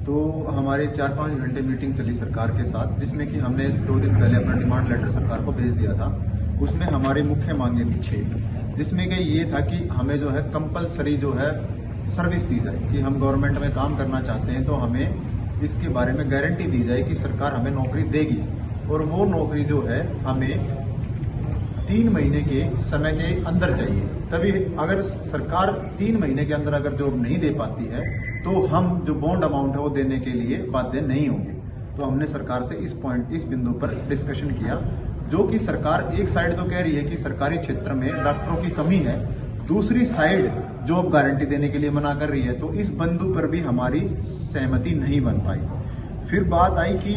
तो हमारी 4-5 घंटे मीटिंग चली सरकार के साथ, जिसमें कि हमने 2 दिन पहले अपना डिमांड लेटर सरकार को भेज दिया था। उसमें हमारी मुख्य मांगें थी 6, जिसमें कि ये था कि हमें जो है कंपलसरी जो है सर्विस दी जाए, कि हम गवर्नमेंट में काम करना चाहते हैं तो हमें इसके बारे में गारंटी दी जाए कि सरकार हमें नौकरी देगी, और वो नौकरी जो है हमें 3 महीने के समय के अंदर चाहिए। तभी अगर सरकार 3 महीने के अंदर अगर जॉब नहीं दे पाती है तो हम जो बॉन्ड अमाउंट है वो देने के लिए बाध्य नहीं होंगे। तो हमने सरकार से इस बिंदु पर डिस्कशन किया, जो कि सरकार एक साइड तो कह रही है कि सरकारी क्षेत्र में डॉक्टरों की कमी है, दूसरी साइड जॉब गारंटी देने के लिए मना कर रही है। तो इस बिंदु पर भी हमारी सहमति नहीं बन पाई। फिर बात आई कि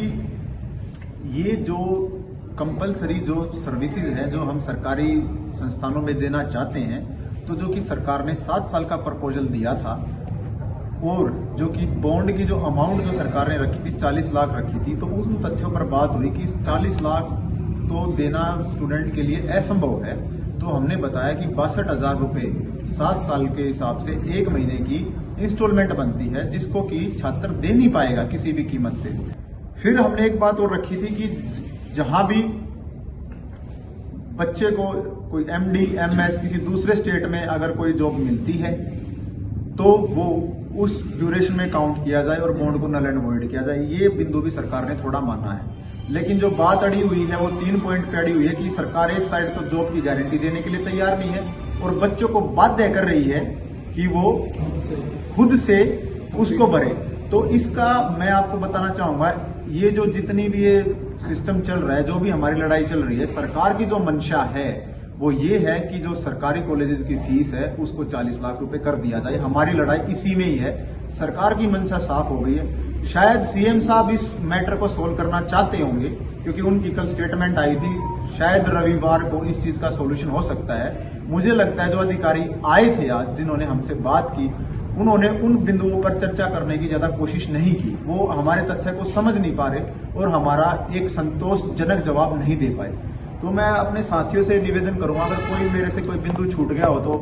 ये जो कंपलसरी जो सर्विसेज हैं जो हम सरकारी संस्थानों में देना चाहते हैं, तो जो कि सरकार ने 7 साल का प्रपोजल दिया था, और जो कि बॉन्ड की जो अमाउंट जो सरकार ने रखी थी 40 लाख रखी थी, तो उन तथ्यों पर बात हुई कि 40 लाख तो देना स्टूडेंट के लिए असंभव है। तो हमने बताया कि 62,000 रुपये 7 साल के हिसाब से 1 महीने की इंस्टॉलमेंट बनती है, जिसको कि छात्र दे नहीं पाएगा किसी भी कीमत पे। फिर हमने एक बात और रखी थी कि जहां भी बच्चे को कोई MD MS किसी दूसरे स्टेट में अगर कोई जॉब मिलती है तो वो उस ड्यूरेशन में काउंट किया जाए और बॉन्ड को नल एंड वॉइड किया जाए। ये बिंदु भी सरकार ने थोड़ा माना है, लेकिन जो बात अड़ी हुई है वो 3 पॉइंट पे अड़ी हुई है कि सरकार एक साइड तो जॉब की गारंटी देने के लिए तैयार नहीं है और बच्चों को बाध्य कर रही है कि वो खुद से उसको भरे। तो इसका मैं आपको बताना चाहूंगा, ये जो जितनी भी ये सिस्टम चल रहा है, जो भी हमारी लड़ाई चल रही है, सरकार की जो मंशा है वो ये है कि जो सरकारी कॉलेजेस की फीस है उसको 40 लाख रुपए कर दिया जाए। हमारी लड़ाई इसी में ही है। सरकार की मंशा साफ हो गई है। शायद CM साहब इस मैटर को सोल्व करना चाहते होंगे, क्योंकि उनकी कल स्टेटमेंट आई थी, शायद रविवार को इस चीज का सोल्यूशन हो सकता है। मुझे लगता है जो अधिकारी आए थे आज, जिन्होंने हमसे बात की, उन्होंने उन बिंदुओं पर चर्चा करने की ज्यादा कोशिश नहीं की। वो हमारे तथ्य को समझ नहीं पा रहे और हमारा एक संतोषजनक जवाब नहीं दे पाए। तो मैं अपने साथियों से निवेदन करूंगा, अगर कोई मेरे से कोई बिंदु छूट गया हो तो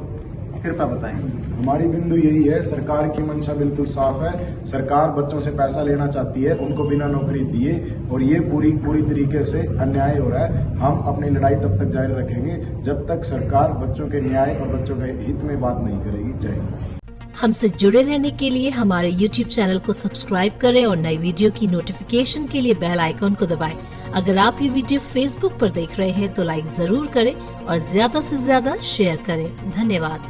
कृपया बताएं। हमारी बिंदु यही है, सरकार की मंशा बिल्कुल साफ है। सरकार बच्चों से पैसा लेना चाहती है, उनको बिना नौकरी दिए, और ये पूरी तरीके से अन्याय हो रहा है। हम अपनी लड़ाई तब तक जारी रखेंगे जब तक सरकार बच्चों के न्याय और बच्चों के हित में बात नहीं करेगी। जय हिंद। हमसे जुड़े रहने के लिए हमारे YouTube चैनल को सब्सक्राइब करें और नई वीडियो की नोटिफिकेशन के लिए बेल आइकॉन को दबाएं। अगर आप ये वीडियो Facebook पर देख रहे हैं तो लाइक जरूर करें और ज्यादा से ज्यादा शेयर करें। धन्यवाद।